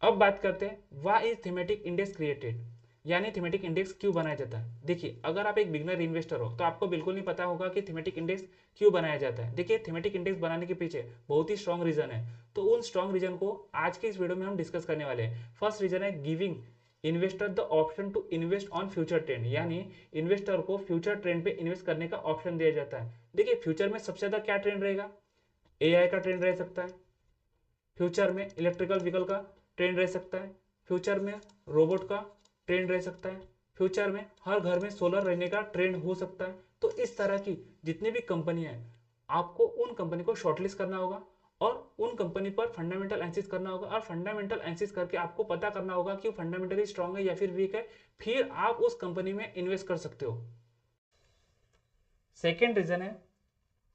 अब बात करते हैं why is thematic index created, यानी थीमेटिक इंडेक्स क्यों बनाया जाता है। देखिए अगर आप एक बिगनर इन्वेस्टर हो तो आपको बिल्कुल नहीं पता होगा कि थीमेटिक इंडेक्स क्यों बनाया जाता है। देखिए थीमेटिक इंडेक्स बनाने के पीछे बहुत ही स्ट्रॉन्ग रीजन है, तो उन स्ट्रॉन्ग रीजन को आज के इस वीडियो में हम डिस्कस करने वाले हैं। फर्स्ट रीजन है giving investor the option to invest on future trend, यानी इन्वेस्टर को फ्यूचर ट्रेंड पे इन्वेस्ट करने का ऑप्शन दिया जाता है। देखिए फ्यूचर में सबसे ज्यादा क्या ट्रेंड रहेगा, एआई का ट्रेंड रह सकता है, फ्यूचर में इलेक्ट्रिकल व्हीकल का ट्रेंड रह सकता है, फ्यूचर में रोबोट का ट्रेंड रह सकता है, फ्यूचर में हर घर में सोलर रहने का ट्रेंड हो सकता है। तो इस तरह की जितनी भी कंपनियां हैं आपको उन कंपनी को शॉर्टलिस्ट करना होगा और उन कंपनी पर फंडामेंटल एनालिसिस करना होगा, और फंडामेंटल एनालिसिस करके आपको पता करना होगा कि वो फंडामेंटली स्ट्रांग है या फिर वीक है, फिर आप उस कंपनी में इन्वेस्ट कर सकते हो। सेकेंड रीजन है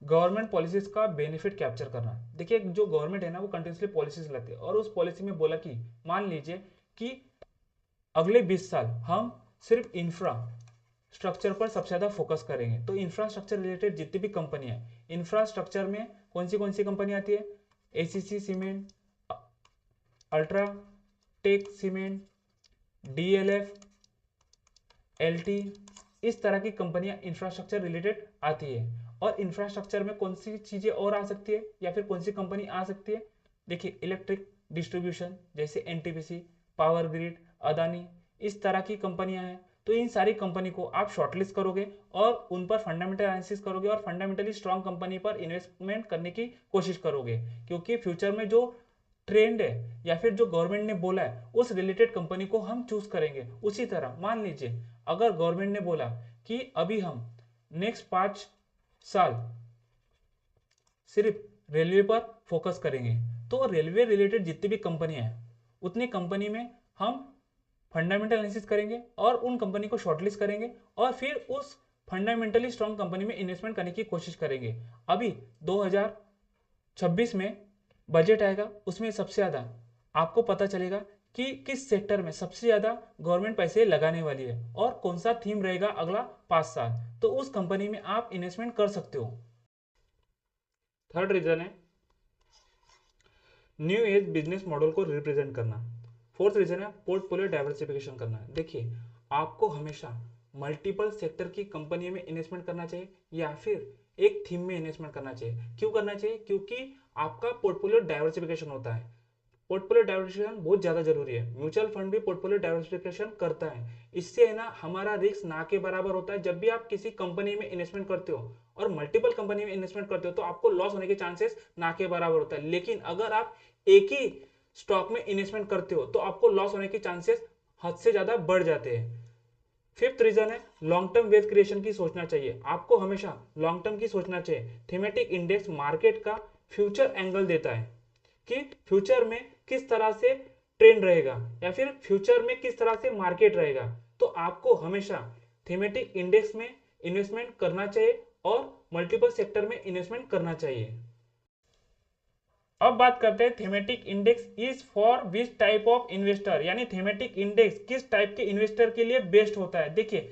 गवर्नमेंट पॉलिसीज का बेनिफिट कैप्चर करना। देखिए जो गवर्नमेंट है ना वो कंटिन्यूसली पॉलिसीज लाती है, और उस पॉलिसी में बोला कि मान लीजिए कि अगले 20 साल हम सिर्फ इंफ्रा स्ट्रक्चर पर सबसे ज्यादा फोकस करेंगे। तो इंफ्रास्ट्रक्चर रिलेटेड जितनी भी कंपनी है, इंफ्रास्ट्रक्चर में कौन सी कंपनी आती है, ACC cement, ultra tech cement, DLF, LT, इस तरह की कंपनियां इंफ्रास्ट्रक्चर रिलेटेड आती है। और इंफ्रास्ट्रक्चर में कौन सी चीजें और आ सकती है या फिर कौन सी कंपनी आ सकती है, देखिए इलेक्ट्रिक डिस्ट्रीब्यूशन जैसे एनटीपीसी, पावर ग्रिड, अदानी, इस तरह की कंपनियां हैं। तो इन सारी कंपनी को आप शॉर्टलिस्ट करोगे और उन पर फंडामेंटल एनालिसिस करोगे और फंडामेंटली स्ट्रांग कंपनी पर इन्वेस्टमेंट करने की कोशिश करोगे, क्योंकि फ्यूचर में जो ट्रेंड है या फिर जो गवर्नमेंट ने बोला है उस रिलेटेड कंपनी को हम चूज करेंगे। उसी तरह मान लीजिए अगर गवर्नमेंट ने बोला कि अभी हम नेक्स्ट 5 साल सिर्फ रेलवे पर फोकस करेंगे, तो रेलवे रिलेटेड जितनी भी कंपनियां हैं उतनी कंपनी में हम फंडामेंटल एनालिसिस करेंगे और उन कंपनी को शॉर्टलिस्ट करेंगे और फिर उस फंडामेंटली स्ट्रांग कंपनी में इन्वेस्टमेंट करने की कोशिश करेंगे। अभी 2026 में बजट आएगा, उसमें सबसे ज़्यादा आपको पता चलेगा कि किस सेक्टर में सबसे ज़्यादा गवर्नमेंट पैसे लगाने वाली है और कौन सा थीम रहेगा अगला 5 साल, तो उस कंपनी में आप इन्वेस्टमेंट कर सकते हो। थर्ड रीजन है न्यू एज बिजनेस मॉडल को रिप्रेजेंट करना। फोर्थ रीजन है पोर्टफोलियो डाइवर्सिफिकेशन करना। देखिए आपको हमेशा मल्टीपल सेक्टर की कंपनी में इन्वेस्टमेंट करना चाहिए या फिर एक थीम में इन्वेस्टमेंट करना चाहिए। क्यों करना चाहिए, क्योंकि आपका पोर्टफोलियो डाइवर्सिफिकेशन होता है। पोर्टफोलियो डाइवर्सिफिकेशन बहुत ज्यादा जरूरी है। म्यूचुअल फंड भी पोर्टफोलियो डाइवर्सिफिकेशन करता है, इससे है ना हमारा रिस्क ना के बराबर होता है। जब भी आप किसी कंपनी में इन्वेस्टमेंट करते हो और मल्टीपल कंपनी में इन्वेस्टमेंट करते हो तो आपको लॉस होने के चांसेस ना के बराबर होता है, लेकिन अगर आप एक ही स्टॉक में इन्वेस्टमेंट करते हो तो आपको लॉस होने के चांसेस हद से ज्यादा बढ़ जाते हैं। फिफ्थ रीजन है लॉन्ग टर्म वेल्थ क्रिएशन की सोचना चाहिए। आपको हमेशा लॉन्ग टर्म की सोचना चाहिए। थीमेटिक इंडेक्स मार्केट का फ्यूचर एंगल देता है कि फ्यूचर में किस तरह से ट्रेंड रहेगा या फिर फ्यूचर में किस तरह से मार्केट रहेगा। तो आपको हमेशा थीमेटिक इंडेक्स में इन्वेस्टमेंट करना चाहिए और मल्टीपल सेक्टर में इन्वेस्टमेंट करना चाहिए। अब बात करते हैं thematic index is for which type of investor, यानी थीमेटिक इंडेक्स किस टाइप के इन्वेस्टर के लिए बेस्ट होता है। देखिए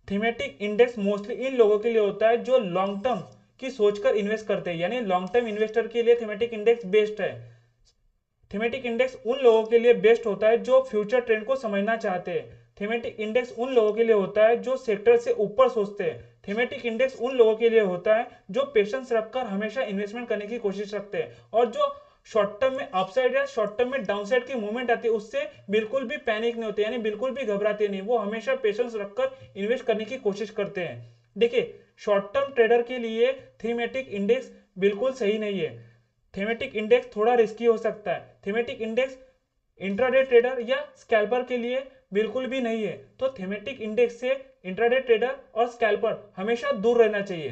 थीमेटिक इंडेक्स मोस्टली इन लोगों के लिए होता है जो लॉन्ग टर्म की सोचकर इन्वेस्ट करते हैं, यानी लॉन्ग टर्म इन्वेस्टर के लिए थीमेटिक इंडेक्स बेस्ट है। थीमेटिक इंडेक्स उन लोगों के लिए बेस्ट होता है जो फ्यूचर ट्रेंड को समझना चाहते हैं। थीमेटिक इंडेक्स उन लोगों के लिए होता है जो सेक्टर से ऊपर सोचते हैं। थीमेटिक इंडेक्स उन लोगों के लिए होता है जो पेशेंस रखकर हमेशा इन्वेस्टमेंट करने की कोशिश रखते हैं और जो शॉर्ट टर्म में अपसाइड या शॉर्ट टर्म में डाउनसाइड की मूवमेंट आती है उससे बिल्कुल भी पैनिक नहीं होते, यानी बिल्कुल भी घबराते नहीं, वो हमेशा पेशेंस रखकर इन्वेस्ट करने की कोशिश करते हैं। देखिए शॉर्ट टर्म ट्रेडर के लिए थीमेटिक इंडेक्स बिल्कुल सही नहीं है। थीमेटिक इंडेक्स थोड़ा रिस्की हो सकता है। थीमेटिक इंडेक्स इंट्राडे ट्रेडर या स्कैल्पर के लिए बिल्कुल भी नहीं है। तो थीमेटिक इंडेक्स से इंट्राडे ट्रेडर और स्कैल्पर हमेशा दूर रहना चाहिए।